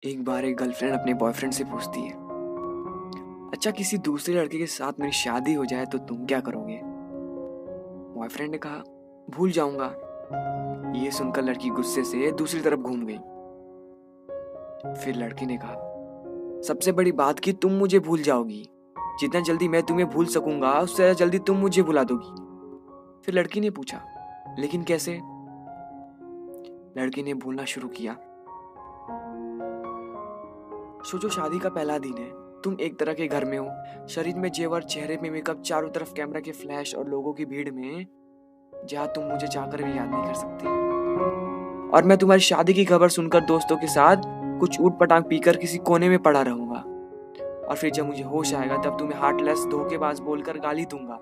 एक बार एक गर्लफ्रेंड अपने बॉयफ्रेंड से पूछती है, अच्छा किसी दूसरे लड़के के साथ मेरी शादी हो जाए तो तुम क्या करोगे? बॉयफ्रेंड ने कहा, भूल जाऊंगा। ये सुनकर लड़की गुस्से से दूसरी तरफ घूम गई। फिर लड़की ने कहा, सबसे बड़ी बात कि तुम मुझे भूल जाओगी। जितना जल्दी मैं तुम्हें भूल सकूंगा उससे ज्यादा जल्दी तुम मुझे भुला दोगी। फिर लड़की ने पूछा, लेकिन कैसे? लड़की ने भूलना शुरू किया। सोचो, शादी का पहला दिन है, तुम एक तरह के घर में हो, शरीर में जेवर, चेहरे में मेकअप, चारों तरफ कैमरा के फ्लैश और लोगों की भीड़ में, जहां तुम मुझे चाहकर भी याद नहीं कर सकती। और मैं तुम्हारी शादी की खबर सुनकर दोस्तों के साथ कुछ ऊट पटांग पीकर किसी कोने में पड़ा रहूंगा। और फिर जब मुझे होश आएगा तब तुम्हें हार्टलेस धोखेबाज बोलकर गाली दूंगा।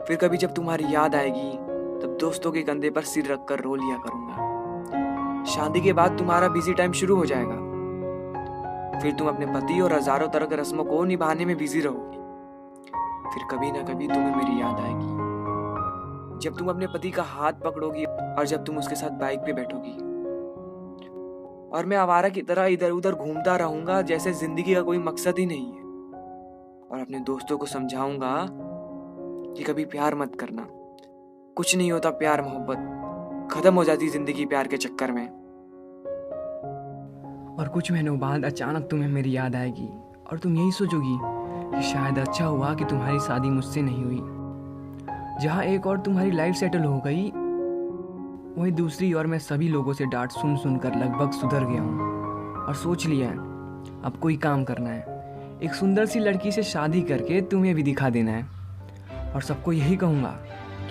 फिर कभी जब तुम्हारी याद आएगी तब दोस्तों के कंधे पर सिर रखकर रो लिया करूंगा। शादी के बाद तुम्हारा बिजी टाइम शुरू हो जाएगा। फिर तुम अपने पति और हजारों तरह के रस्मों को निभाने में बिजी रहोगी। फिर कभी ना कभी तुम्हें मेरी याद आएगी, जब तुम अपने पति का हाथ पकड़ोगी और जब तुम उसके साथ बाइक पे बैठोगी। और मैं आवारा की तरह इधर उधर घूमता रहूंगा जैसे जिंदगी का कोई मकसद ही नहीं है। और अपने दोस्तों को समझाऊंगा कि कभी प्यार मत करना, कुछ नहीं होता प्यार मोहब्बत, खत्म हो जाती जिंदगी प्यार के चक्कर में। और कुछ महीनों बाद अचानक तुम्हें मेरी याद आएगी और तुम यही सोचोगी कि शायद अच्छा हुआ कि तुम्हारी शादी मुझसे नहीं हुई। जहाँ एक और तुम्हारी लाइफ सेटल हो गई, वहीं दूसरी ओर मैं सभी लोगों से डांट सुन सुनकर लगभग सुधर गया हूँ और सोच लिया है अब कोई काम करना है, एक सुंदर सी लड़की से शादी करके तुम्हें भी दिखा देना है और सबको यही कहूँगा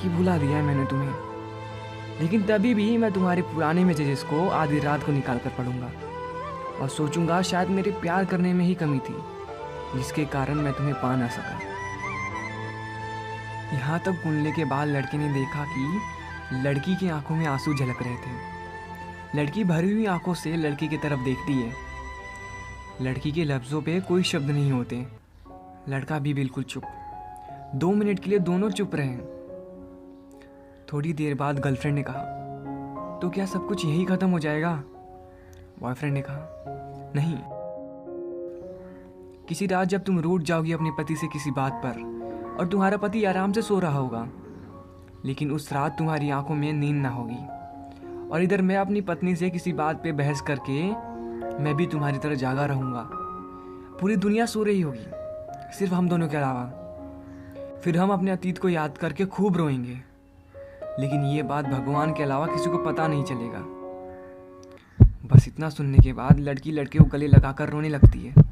कि भुला दिया है मैंने तुम्हें। लेकिन तभी भी मैं तुम्हारे पुराने मैसेजेस को आधी रात को निकाल कर पढ़ूंगा और सोचूंगा शायद मेरे प्यार करने में ही कमी थी जिसके कारण मैं तुम्हें पा ना सका। यहाँ तक कुंडले के बाद लड़के ने देखा कि लड़की की आंखों में आंसू झलक रहे थे। लड़की भरी हुई आंखों से लड़की की तरफ देखती है। लड़की के लफ्ज़ों पे कोई शब्द नहीं होते। लड़का भी बिल्कुल चुप। 2 मिनट के लिए दोनों चुप रहे। थोड़ी देर बाद गर्लफ्रेंड ने कहा, तो क्या सब कुछ यही खत्म हो जाएगा? बॉयफ्रेंड ने कहा, नहीं। किसी रात जब तुम रूठ जाओगी अपने पति से किसी बात पर और तुम्हारा पति आराम से सो रहा होगा, लेकिन उस रात तुम्हारी आंखों में नींद ना होगी और इधर मैं अपनी पत्नी से किसी बात पे बहस करके मैं भी तुम्हारी तरह जागा रहूंगा। पूरी दुनिया सो रही होगी, सिर्फ हम दोनों के अलावा। फिर हम अपने अतीत को याद करके खूब रोएंगे, लेकिन ये बात भगवान के अलावा किसी को पता नहीं चलेगा। बस इतना सुनने के बाद लड़की लड़के को गले लगाकर रोने लगती है।